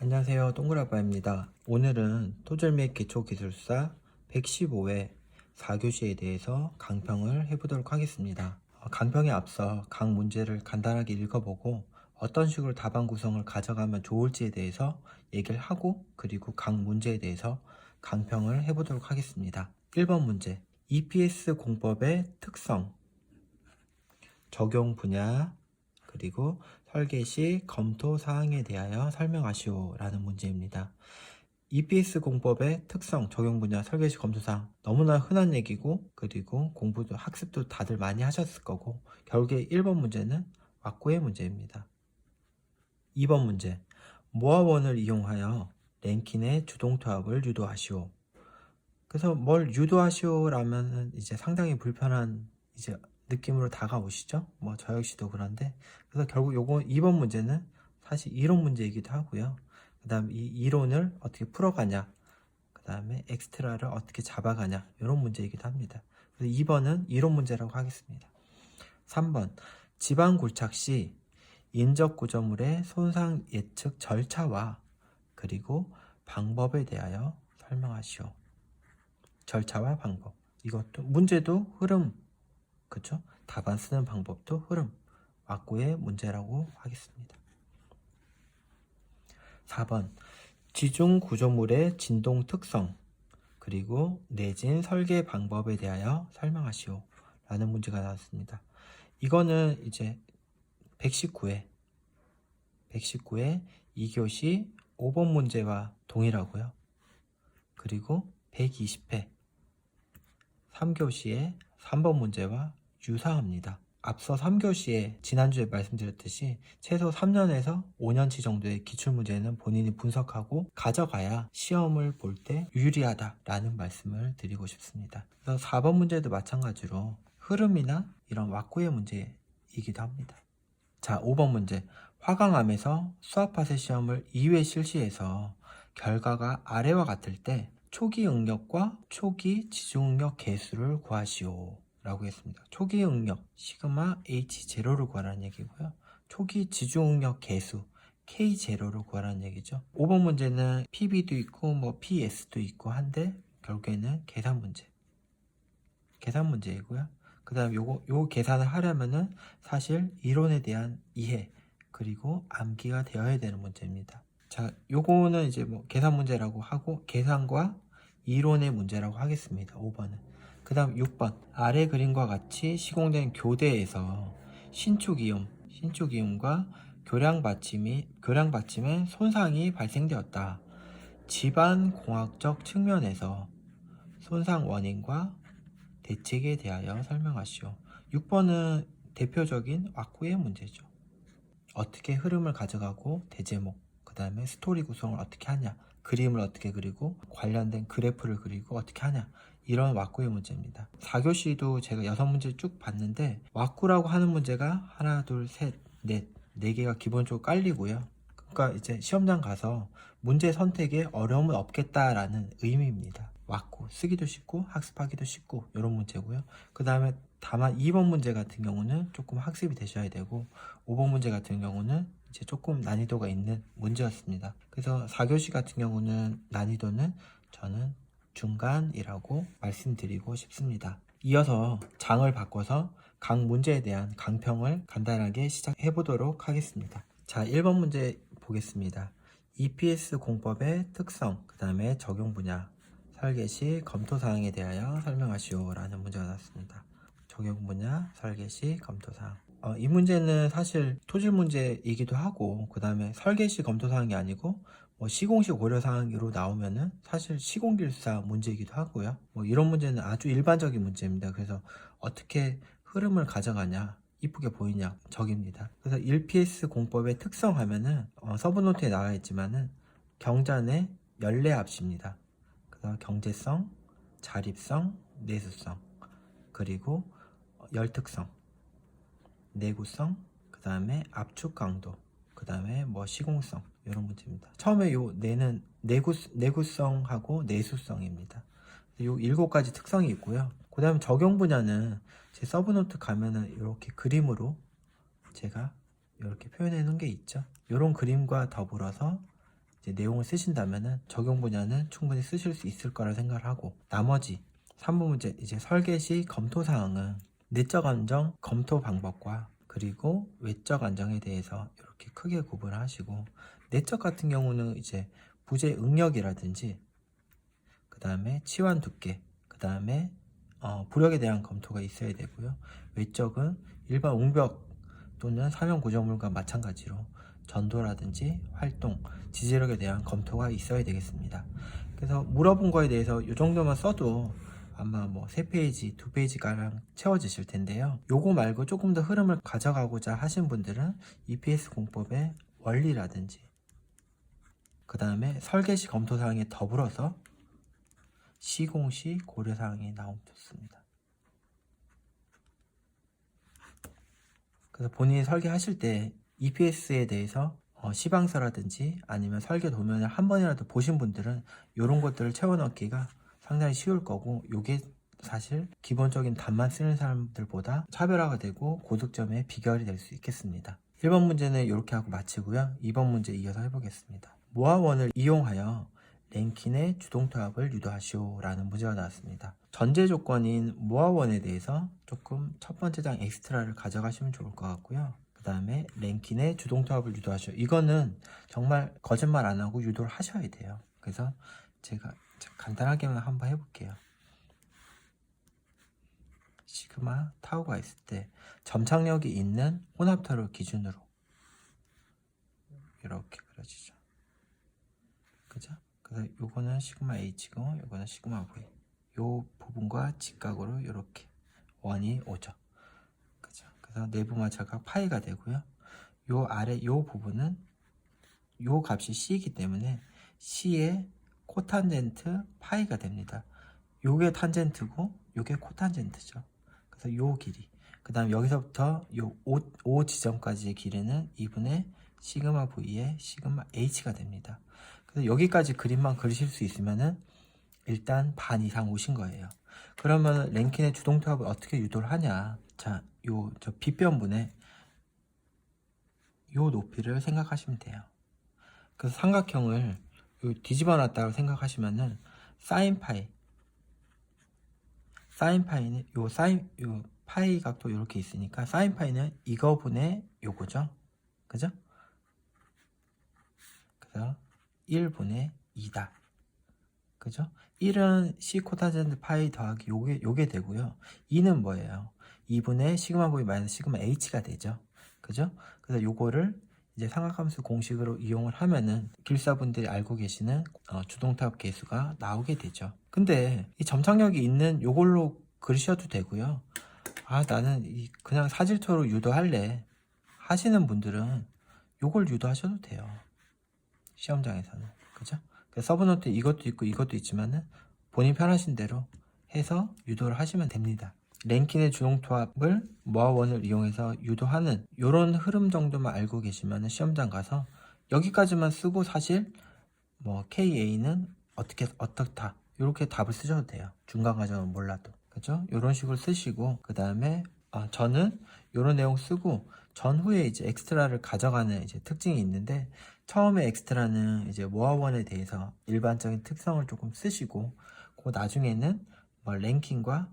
안녕하세요. 동그라바입니다. 오늘은 토질 및 기초기술사 115회 4교시에 대해서 강평을 해보도록 하겠습니다. 강평에 앞서 각 문제를 간단하게 읽어보고 어떤 식으로 답안 구성을 가져가면 좋을지에 대해서 얘기를 하고, 그리고 각 문제에 대해서 강평을 해보도록 하겠습니다. 1번 문제, EPS 공법의 특성, 적용 분야, 그리고 설계 시 검토 사항에 대하여 설명하시오 라는 문제입니다. EPS 공법의 특성, 적용 분야, 설계 시 검토 사항, 너무나 흔한 얘기고, 그리고 공부도 학습도 다들 많이 하셨을 거고, 결국에 1번 문제는 왁구의 문제입니다. 2번 문제, 모아원을 이용하여 랭킨의 주동투합을 유도하시오. 그래서 뭘 유도하시오 라면 이제 상당히 불편한 이제 느낌으로 다가오시죠? 뭐 저 역시도 그런데, 그래서 결국 요거 2번 문제는 사실 이론 문제이기도 하고요. 그 다음 이 이론을 어떻게 풀어가냐, 그 다음에 엑스트라를 어떻게 잡아가냐, 이런 문제이기도 합니다. 그래서 2번은 이론 문제라고 하겠습니다. 3번, 지방 굴착 시 인적 구조물의 손상 예측 절차와 그리고 방법에 대하여 설명하시오. 절차와 방법, 이것도 문제도 흐름, 그쵸? 답안 쓰는 방법도 흐름, 왁구의 문제라고 하겠습니다. 4번, 지중 구조물의 진동 특성 그리고 내진 설계 방법에 대하여 설명하시오 라는 문제가 나왔습니다. 이거는 이제 119회 2교시 5번 문제와 동일하고요. 그리고 120회 3교시의 3번 문제와 유사합니다. 앞서 3교시에 지난주에 말씀드렸듯이 최소 3년에서 5년치 정도의 기출문제는 본인이 분석하고 가져가야 시험을 볼 때 유리하다라는 말씀을 드리고 싶습니다. 그래서 4번 문제도 마찬가지로 흐름이나 이런 왁구의 문제이기도 합니다. 자, 5번 문제, 화강암에서 수압파쇄 시험을 2회 실시해서 결과가 아래와 같을 때 초기 응력과 초기 지중응력 계수를 구하시오 라고 했습니다. 초기 응력 시그마 H0를 구하라는 얘기고요. 초기 지중응력 계수 K0를 구하라는 얘기죠. 5번 문제는 PB도 있고 뭐 PS도 있고 한데 결국에는 계산 문제이고요. 그 다음 요 계산을 하려면은 사실 이론에 대한 이해 그리고 암기가 되어야 되는 문제입니다. 자, 요거는 이제 뭐 계산 문제라고 하고 계산과 이론의 문제라고 하겠습니다. 5번은. 그 다음 6번, 아래 그림과 같이 시공된 교대에서 신축이음과 교량받침의 손상이 발생되었다. 집안 공학적 측면에서 손상 원인과 대책에 대하여 설명하시오. 6번은 대표적인 왁구의 문제죠. 어떻게 흐름을 가져가고 대제목, 그 다음에 스토리 구성을 어떻게 하냐, 그림을 어떻게 그리고 관련된 그래프를 그리고 어떻게 하냐, 이런 왁구의 문제입니다. 4교시도 제가 6문제 쭉 봤는데 왁구라고 하는 문제가 하나, 둘, 셋, 넷, 4개가 기본적으로 깔리고요. 그러니까 이제 시험장 가서 문제 선택에 어려움은 없겠다라는 의미입니다. 왁구, 쓰기도 쉽고 학습하기도 쉽고 이런 문제고요. 그 다음에 다만 2번 문제 같은 경우는 조금 학습이 되셔야 되고 5번 문제 같은 경우는 이제 조금 난이도가 있는 문제였습니다. 그래서 4교시 같은 경우는 난이도는 저는 중간이라고 말씀드리고 싶습니다. 이어서 장을 바꿔서 각 문제에 대한 강평을 간단하게 시작해 보도록 하겠습니다. 자, 1번 문제 보겠습니다. EPS 공법의 특성, 그 다음에 적용 분야, 설계 시 검토 사항에 대하여 설명하시오 라는 문제가 나왔습니다. 적용 분야, 설계 시 검토 사항. 이 문제는 사실 토질 문제이기도 하고, 그 다음에 설계 시 검토 사항이 아니고 뭐 시공시 고려 사항으로 나오면은 사실 시공길사 문제이기도 하고요. 뭐 이런 문제는 아주 일반적인 문제입니다. 그래서 어떻게 흐름을 가져가냐, 이쁘게 보이냐, 적입니다. 그래서 1PS 공법의 특성 하면은 서브노트에 나와 있지만은 경전의 연례합시입니다. 그다음 경제성, 자립성, 내수성, 그리고 열특성, 내구성, 그 다음에 압축 강도, 그 다음에 뭐 시공성, 이런 문제입니다. 처음에 요 내는 내구성하고 내수성입니다. 요 7가지 특성이 있고요. 그 다음에 적용 분야는 제 서브노트 가면은 이렇게 그림으로 제가 이렇게 표현해 놓은 게 있죠. 이런 그림과 더불어서 이제 내용을 쓰신다면은 적용 분야는 충분히 쓰실 수 있을 거라 생각을 하고, 나머지 3번 문제 이제 설계 시 검토 사항은 내적 안정 검토 방법과 그리고 외적 안정에 대해서 이렇게 크게 구분하시고, 내적 같은 경우는 이제 부재 응력이라든지 그 다음에 치환 두께, 그 다음에 부력에 대한 검토가 있어야 되고요. 외적은 일반 옹벽 또는 사면 구조물과 마찬가지로 전도라든지 활동, 지지력에 대한 검토가 있어야 되겠습니다. 그래서 물어본 거에 대해서 이 정도만 써도 아마 뭐 3페이지, 2페이지가량 채워지실 텐데요. 요거 말고 조금 더 흐름을 가져가고자 하신 분들은 EPS 공법의 원리라든지 그 다음에 설계 시 검토 사항에 더불어서 시공 시 고려 사항이 나오면 좋습니다. 그래서 본인이 설계하실 때 EPS에 대해서 시방서라든지 아니면 설계 도면을 한 번이라도 보신 분들은 이런 것들을 채워넣기가 상당히 쉬울 거고, 요게 사실 기본적인 답만 쓰는 사람들보다 차별화가 되고 고득점의 비결이 될 수 있겠습니다. 1번 문제는 이렇게 하고 마치고요. 2번 문제 이어서 해보겠습니다. 모아원을 이용하여 랭킨의 주동타압을 유도하시오 라는 문제가 나왔습니다. 전제 조건인 모아원에 대해서 조금 첫 번째 장 엑스트라를 가져가시면 좋을 것 같고요. 그 다음에 랭킨의 주동타압을 유도하시오, 이거는 정말 거짓말 안 하고 유도를 하셔야 돼요. 그래서 제가 간단하게만 한번 해볼게요. 시그마 타우가 있을 때 점착력이 있는 혼합타를 기준으로 이렇게 그려지죠. 그죠? 그래서 요거는 시그마 H고 요거는 시그마 V, 요 부분과 직각으로 이렇게 원이 오죠. 그죠? 그래서 내부마 절각 파이가 되고요. 요 아래 요 부분은 요 값이 C이기 때문에 C의 코탄젠트 파이가 됩니다. 요게 탄젠트고 요게 코탄젠트죠. 그래서 요 길이, 그 다음 여기서부터 요 O 지점까지의 길이는 2분의 시그마 V의 시그마 H가 됩니다. 그래서 여기까지 그림만 그리실 수 있으면은 일단 반 이상 오신 거예요. 그러면 랭킨의 주동타압을 어떻게 유도를 하냐? 자, 저 빗변분의 요 높이를 생각하시면 돼요. 그래서 삼각형을 뒤집어 놨다고 생각하시면은 사인 파이는 요 파이 각도 이렇게 있으니까 사인 파이는 이거분의 요거죠. 그죠? 그래서 1분의 2다. 그죠? 1은 C 코탄젠트 파이 더하기 요게 되고요. 2는 뭐예요? 2분의 시그마 V 마이너스 시그마 H가 되죠. 그죠? 그래서 요거를 이제 삼각함수 공식으로 이용을 하면은 길사분들이 알고 계시는 주동타압 계수가 나오게 되죠. 근데 이 점착력이 있는 요걸로 그리셔도 되고요. 나는 그냥 사질토로 유도할래 하시는 분들은 요걸 유도하셔도 돼요. 시험장에서는. 그죠? 서브노트 이것도 있고 이것도 있지만은 본인 편하신 대로 해서 유도를 하시면 됩니다. 랭킨의 주동타압을 모아원을 이용해서 유도하는 이런 흐름 정도만 알고 계시면 시험장 가서 여기까지만 쓰고 사실 뭐 KA는 어떻다 이렇게 답을 쓰셔도 돼요. 중간 과정은 몰라도. 그죠? 이런 식으로 쓰시고, 그 다음에 저는 이런 내용 쓰고 전후에 이제 엑스트라를 가져가는 이제 특징이 있는데, 처음에 엑스트라는 이제 모아원에 대해서 일반적인 특성을 조금 쓰시고, 그 나중에는 뭐 랭킨과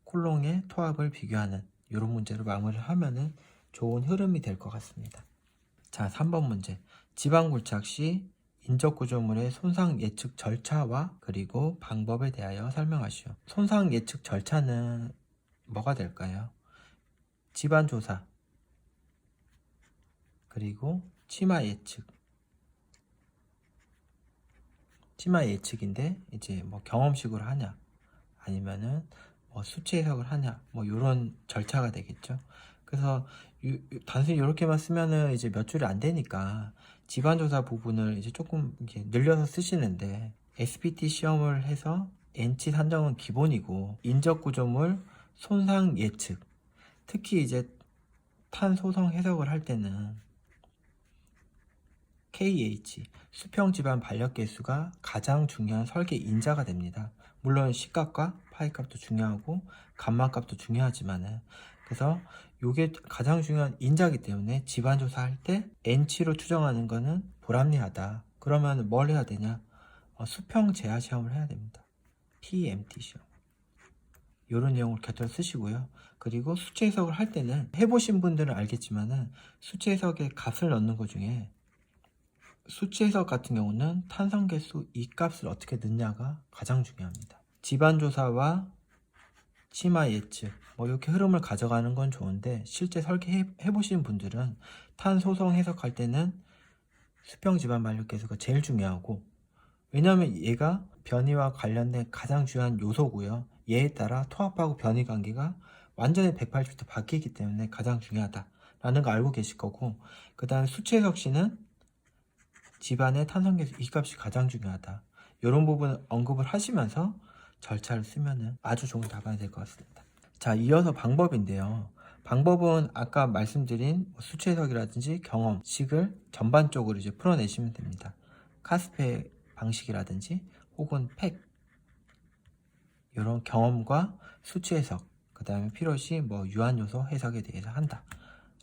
콜롱의 토합을 비교하는 이런 문제로 마무리를 하면은 좋은 흐름이 될 것 같습니다. 자, 3번 문제. 지방 굴착 시 인적 구조물의 손상 예측 절차와 그리고 방법에 대하여 설명하시오. 손상 예측 절차는 뭐가 될까요? 집안 조사, 그리고 치마 예측인데 이제 뭐 경험식으로 하냐, 아니면은 뭐 수치 해석을 하냐, 뭐 이런 절차가 되겠죠. 그래서 단순히 이렇게만 쓰면은 이제 몇 줄이 안 되니까 집안조사 부분을 이제 조금 이렇게 늘려서 쓰시는데, SPT 시험을 해서 NC 산정은 기본이고, 인적 구조물 손상 예측, 특히 이제 탄 소성 해석을 할 때는 KH 수평 집안 반력 계수가 가장 중요한 설계 인자가 됩니다. 물론 시값과 파이 값도 중요하고 감마 값도 중요하지만은, 그래서 이게 가장 중요한 인자이기 때문에 집안 조사할 때 N치로 추정하는 거는 불합리하다. 그러면 뭘 해야 되냐? 수평 제하 시험을 해야 됩니다. PMT 시험. 이런 내용을 곁들여 쓰시고요. 그리고 수치 해석을 할 때는 해보신 분들은 알겠지만은 수치 해석에 값을 넣는 것 중에 수치 해석 같은 경우는 탄성계수 이 값을 어떻게 넣냐가 가장 중요합니다. 집안조사와 치마 예측 이렇게 흐름을 가져가는 건 좋은데 실제 설계해보신 분들은 탄소성 해석할 때는 수평 집안 만족계수가 제일 중요하고, 왜냐하면 얘가 변이와 관련된 가장 중요한 요소고요. 얘에 따라 토합하고 변이 관계가 완전히 180도 바뀌기 때문에 가장 중요하다라는 거 알고 계실 거고, 그 다음에 수치 해석 시는 집안의 탄성계수 이 값이 가장 중요하다. 이런 부분 언급을 하시면서 절차를 쓰면 아주 좋은 답안이 될 것 같습니다. 자, 이어서 방법인데요. 방법은 아까 말씀드린 수치 해석이라든지 경험식을 전반적으로 이제 풀어내시면 됩니다. 카스페 방식이라든지 혹은 팩 이런 경험과 수치 해석, 그 다음에 필요시 유한 요소 해석에 대해서 한다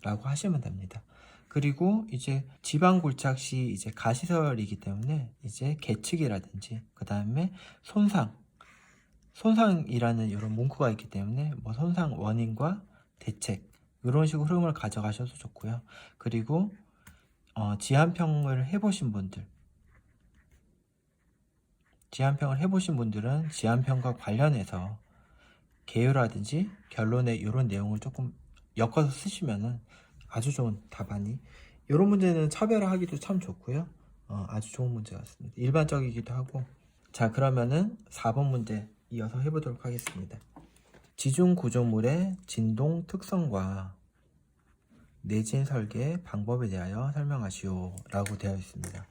라고 하시면 됩니다. 그리고 이제 지방 골착 시 이제 가시설이기 때문에 이제 계측이라든지 그 다음에 손상이라는 이런 문구가 있기 때문에 손상 원인과 대책 이런 식으로 흐름을 가져가셔도 좋고요. 그리고 지한평을 해보신 분들은 지한평과 관련해서 개요라든지 결론의 이런 내용을 조금 엮어서 쓰시면은 아주 좋은 답안이, 이런 문제는 차별화하기도 참 좋고요. 아주 좋은 문제 같습니다. 일반적이기도 하고. 자, 그러면은 4번 문제 이어서 해보도록 하겠습니다. 지중 구조물의 진동 특성과 내진 설계 방법에 대하여 설명하시오 라고 되어 있습니다.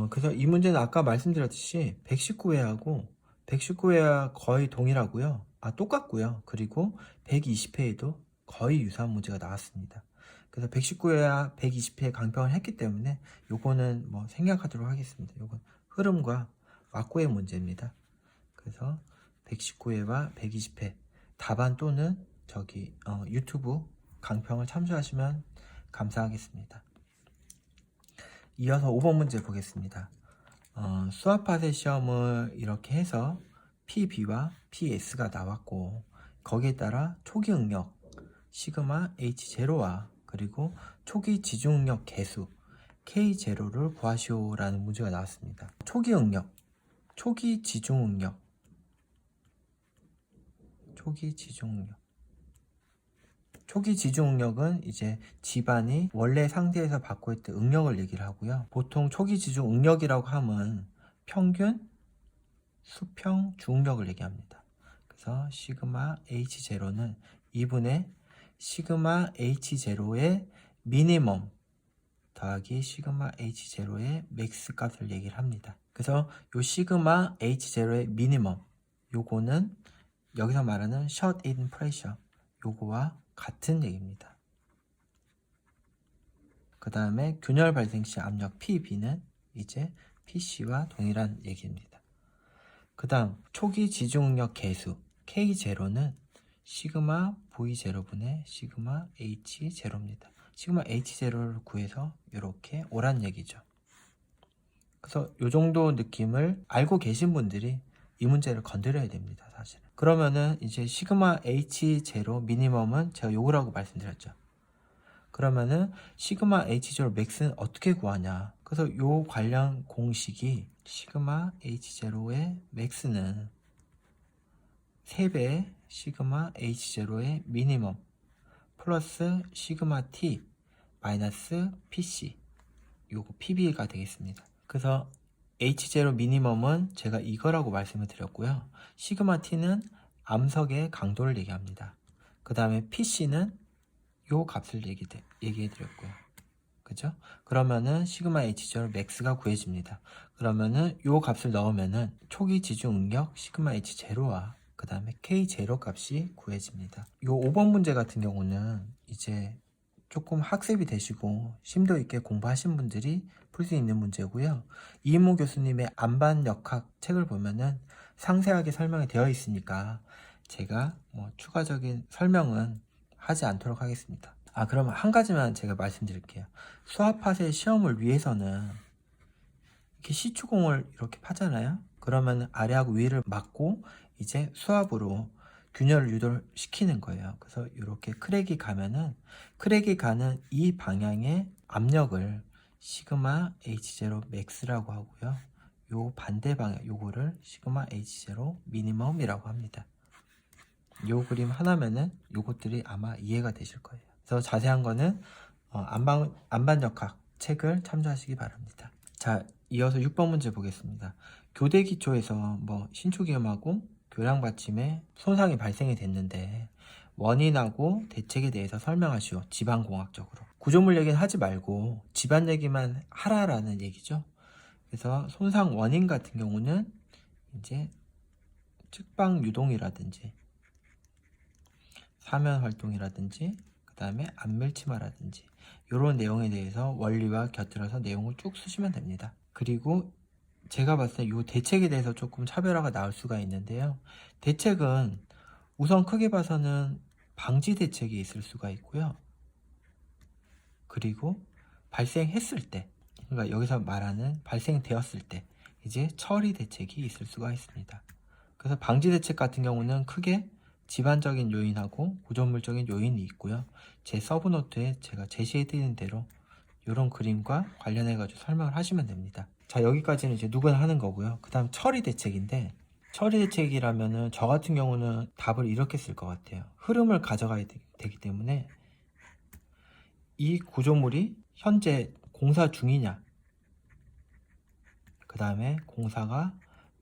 그래서 이 문제는 아까 말씀드렸듯이 119회하고 119회와 거의 동일하고요. 똑같고요. 그리고 120회에도 거의 유사한 문제가 나왔습니다. 그래서 119회와 120회 강평을 했기 때문에 요거는 생략하도록 하겠습니다. 요건 흐름과 왁구의 문제입니다. 그래서 119회와 120회 답안 또는 유튜브 강평을 참조하시면 감사하겠습니다. 이어서 5번 문제 보겠습니다. 수압파세 시험을 이렇게 해서 PB와 PS가 나왔고, 거기에 따라 초기 응력 시그마 H0와 그리고 초기 지중응력 계수 K0를 구하시오 라는 문제가 나왔습니다. 초기 응력, 초기 지중응력, 초기 지중응력은 이제 집안이 원래 상태에서 받고 있던 응력을 얘기를 하고요. 보통 초기 지중응력이라고 하면 평균 수평 주응력을 얘기합니다. 그래서 시그마 H0는 2분의 시그마 H0의 미니멈 더하기 시그마 H0의 맥스 값을 얘기를 합니다. 그래서 요 시그마 H0의 미니멈, 요거는 여기서 말하는 셧인 프레셔, 요거와 같은 얘기입니다. 그 다음에 균열 발생 시 압력 PB는 이제 PC와 동일한 얘기입니다. 그 다음 초기 지중응력 계수 K0는 시그마 V0분의 시그마 H0입니다. 시그마 H0를 구해서 이렇게 오란 얘기죠. 그래서 이 정도 느낌을 알고 계신 분들이 이 문제를 건드려야 됩니다. 사실은. 그러면은 이제 시그마 H0 미니멈은 제가 요거라고 말씀드렸죠. 그러면은 시그마 H0 맥스는 어떻게 구하냐. 그래서 요 관련 공식이 시그마 H0의 맥스는 3배 시그마 H0의 미니멈 플러스 시그마 T 마이너스 PC, 요거 PB가 되겠습니다. 그래서 H0 미니멈은 제가 이거라고 말씀을 드렸고요. 시그마 T는 암석의 강도를 얘기합니다. 그 다음에 PC는 요 값을 얘기해 드렸고요. 그죠? 그러면은 시그마 H0 맥스가 구해집니다. 그러면은 요 값을 넣으면은 초기 지중 응력 시그마 H0와 그 다음에 K0 값이 구해집니다. 요 5번 문제 같은 경우는 이제 조금 학습이 되시고 심도 있게 공부하신 분들이 풀 수 있는 문제고요. 이인모 교수님의 안반역학 책을 보면은 상세하게 설명이 되어 있으니까 제가 추가적인 설명은 하지 않도록 하겠습니다. 그러면 한 가지만 제가 말씀드릴게요. 수압파세 시험을 위해서는 이렇게 시추공을 이렇게 파잖아요. 그러면 아래하고 위를 막고 이제 수압으로 균열을 유도시키는 거예요. 그래서 이렇게 크랙이 가면은 크랙이 가는 이 방향의 압력을 시그마 H0 맥스라고 하고요. 요 반대 방향 요거를 시그마 H0 미니멈이라고 합니다. 요 그림 하나면은 요것들이 아마 이해가 되실 거예요. 그래서 자세한 거는 안반역학 책을 참조하시기 바랍니다. 자, 이어서 6번 문제 보겠습니다. 교대 기초에서 뭐 신축위험하고 교량 받침에 손상이 발생이 됐는데 원인하고 대책에 대해서 설명하시오. 집안공학적으로. 구조물 얘기는 하지 말고 집안 얘기만 하라라는 얘기죠. 그래서 손상 원인 같은 경우는 이제 측방 유동이라든지 사면 활동이라든지 그 다음에 안밀치마라든지 이런 내용에 대해서 원리와 곁들여서 내용을 쭉 쓰시면 됩니다. 그리고 제가 봤을 때 이 대책에 대해서 조금 차별화가 나올 수가 있는데요. 대책은 우선 크게 봐서는 방지 대책이 있을 수가 있고요. 그리고 발생했을 때, 그러니까 여기서 말하는 발생되었을 때 이제 처리 대책이 있을 수가 있습니다. 그래서 방지 대책 같은 경우는 크게 집안적인 요인하고 구조물적인 요인이 있고요. 제 서브노트에 제가 제시해드린 대로 이런 그림과 관련해가지고 설명을 하시면 됩니다. 자, 여기까지는 이제 누구나 하는 거고요. 그 다음 처리 대책인데, 처리 대책이라면은 저 같은 경우는 답을 이렇게 쓸 것 같아요. 흐름을 가져가야 되기 때문에 이 구조물이 현재 공사 중이냐, 그 다음에 공사가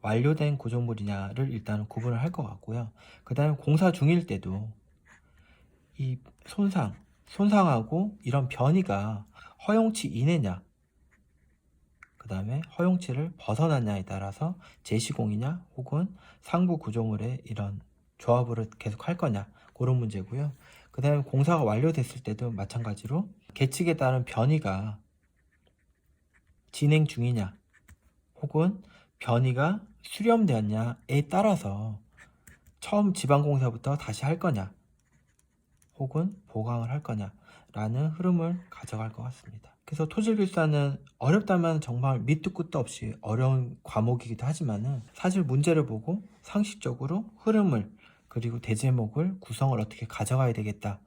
완료된 구조물이냐를 일단은 구분을 할 것 같고요. 그 다음에 공사 중일 때도 이 손상하고 이런 변이가 허용치 이내냐, 그 다음에 허용치를 벗어났냐에 따라서 제시공이냐 혹은 상부 구조물의 이런 조합으로 계속 할 거냐, 그런 문제고요. 그 다음에 공사가 완료됐을 때도 마찬가지로 계측에 따른 변이가 진행 중이냐 혹은 변이가 수렴되었냐에 따라서 처음 지방공사부터 다시 할 거냐 혹은 보강을 할 거냐 라는 흐름을 가져갈 것 같습니다. 그래서 토질길사는 어렵다면 정말 밑도 끝도 없이 어려운 과목이기도 하지만은 사실 문제를 보고 상식적으로 흐름을 그리고 대제목을 구성을 어떻게 가져가야 되겠다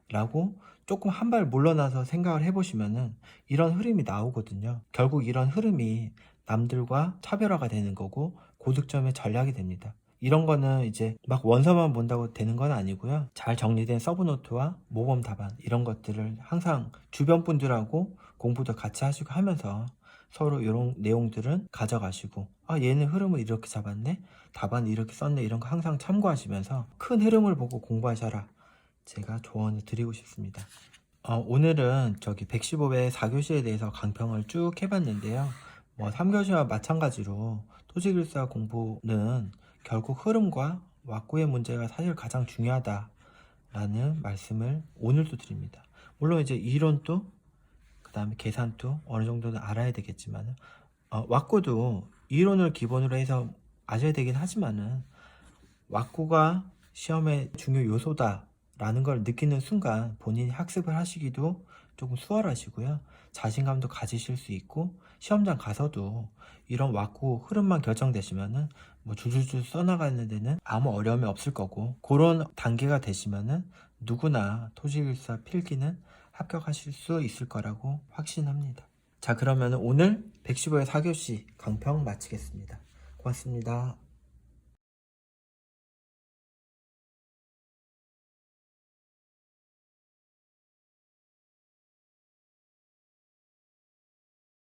라고 조금 한 발 물러나서 생각을 해보시면은 이런 흐름이 나오거든요. 결국 이런 흐름이 남들과 차별화가 되는 거고 고득점의 전략이 됩니다. 이런 거는 이제 막 원서만 본다고 되는 건 아니고요. 잘 정리된 서브노트와 모범 답안 이런 것들을 항상 주변 분들하고 공부도 같이 하시고 하면서 서로 이런 내용들은 가져가시고 얘는 흐름을 이렇게 잡았네, 답안을 이렇게 썼네, 이런 거 항상 참고하시면서 큰 흐름을 보고 공부하셔라, 제가 조언을 드리고 싶습니다. 오늘은 저기 115회 4교시에 대해서 강평을 쭉 해봤는데요. 뭐 3교시와 마찬가지로 토지길사 공부는 결국 흐름과 왁구의 문제가 사실 가장 중요하다라는 말씀을 오늘도 드립니다. 물론 이제 이론도 그 다음에 계산도 어느 정도는 알아야 되겠지만 왁구도 이론을 기본으로 해서 아셔야 되긴 하지만은 왁구가 시험의 중요 요소다라는 걸 느끼는 순간 본인이 학습을 하시기도 조금 수월하시고요. 자신감도 가지실 수 있고 시험장 가서도 이런 왁구 흐름만 결정되시면은 뭐 줄줄줄 써나가는 데는 아무 어려움이 없을 거고, 그런 단계가 되시면은 누구나 토지일사 필기는 합격하실 수 있을 거라고 확신합니다. 자, 그러면 오늘 115의 4교시 강평 마치겠습니다. 고맙습니다.